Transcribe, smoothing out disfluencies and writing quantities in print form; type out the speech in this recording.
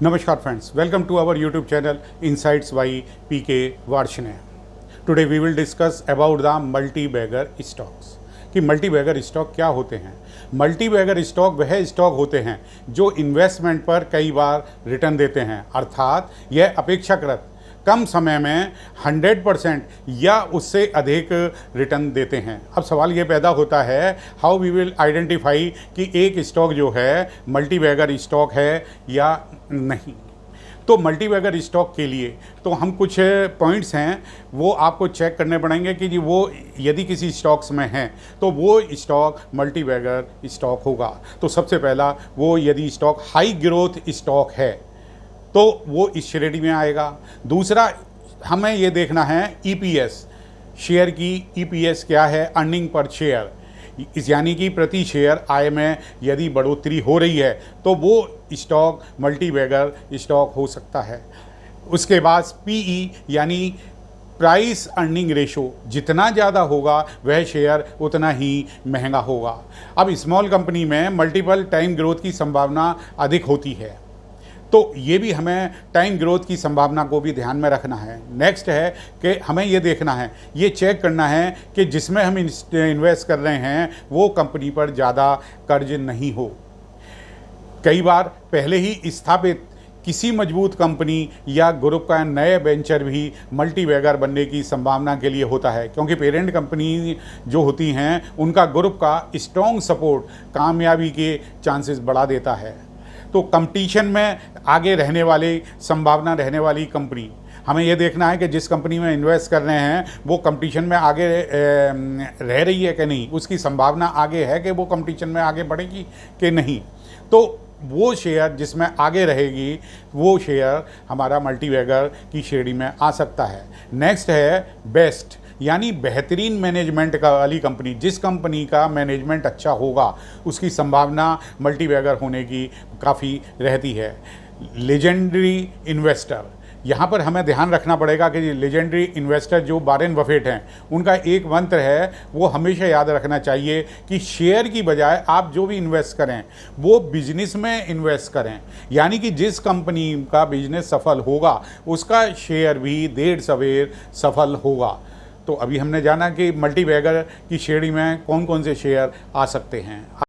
Namaskar friends, welcome to our YouTube channel Insights by PK Varshney. Today we will discuss about the multi-bagger stocks कि multi-bagger stock क्या होते हैं। Multi-bagger stock वह stock होते हैं जो इन्वेस्टमेंट पर कई बार रिटर्न देते हैं, अर्थात यह अपेक्षाकृत कम समय में 100% या उससे अधिक रिटर्न देते हैं। अब सवाल ये पैदा होता है, हाउ वी विल आइडेंटिफाई कि एक स्टॉक जो है मल्टी-बैगर स्टॉक है या नहीं। तो मल्टी-बैगर स्टॉक के लिए तो हम कुछ पॉइंट्स हैं वो आपको चेक करने पड़ेंगे कि जी वो यदि किसी स्टॉक्स में हैं तो वो स्टॉक मल्टी-बैगर स्टॉक होगा। तो सबसे पहला, वो यदि स्टॉक हाई ग्रोथ स्टॉक है तो वो इस श्रेणी में आएगा। दूसरा, हमें ये देखना है ईपीएस, शेयर की ईपीएस क्या है, अर्निंग पर शेयर, यानी कि प्रति शेयर आय में यदि बढ़ोतरी हो रही है तो वो स्टॉक मल्टी-बैगर स्टॉक हो सकता है। उसके बाद पीई यानी प्राइस अर्निंग रेशो, जितना ज़्यादा होगा वह शेयर उतना ही महंगा होगा। अब स्मॉल कंपनी में मल्टीपल टाइम ग्रोथ की संभावना अधिक होती है, तो ये भी हमें टाइम ग्रोथ की संभावना को भी ध्यान में रखना है। नेक्स्ट है कि हमें ये देखना है, ये चेक करना है कि जिसमें हम इन्वेस्ट कर रहे हैं वो कंपनी पर ज़्यादा कर्ज नहीं हो। कई बार पहले ही स्थापित किसी मजबूत कंपनी या ग्रुप का नए वेंचर भी मल्टी-बैगर बनने की संभावना के लिए होता है, क्योंकि पेरेंट कंपनी जो होती हैं उनका ग्रुप का स्ट्रॉन्ग सपोर्ट कामयाबी के चांसेस बढ़ा देता है। तो कंपटीशन में आगे रहने वाली संभावना रहने वाली कंपनी, हमें यह देखना है कि जिस कंपनी में इन्वेस्ट कर रहे हैं वो कंपटीशन में आगे रह रही है कि नहीं, उसकी संभावना आगे है कि वो कंपटीशन में आगे बढ़ेगी कि नहीं। तो वो शेयर जिसमें आगे रहेगी वो शेयर हमारा मल्टी-बैगर की श्रेणी में आ सकता है। नेक्स्ट है बेस्ट, यानी बेहतरीन मैनेजमेंट का वाली कंपनी, जिस कंपनी का मैनेजमेंट अच्छा होगा उसकी संभावना मल्टी-बैगर होने की काफ़ी रहती है। लेजेंडरी इन्वेस्टर, यहाँ पर हमें ध्यान रखना पड़ेगा कि लेजेंडरी इन्वेस्टर जो वॉरेन बफेट हैं उनका एक मंत्र है, वो हमेशा याद रखना चाहिए कि शेयर की बजाय आप जो भी इन्वेस्ट करें वो बिजनेस में इन्वेस्ट करें, यानी कि जिस कंपनी का बिजनेस सफल होगा उसका शेयर भी देर सवेर सफल होगा। तो अभी हमने जाना कि मल्टी-बैगर की श्रेणी में कौन कौन से शेयर आ सकते हैं।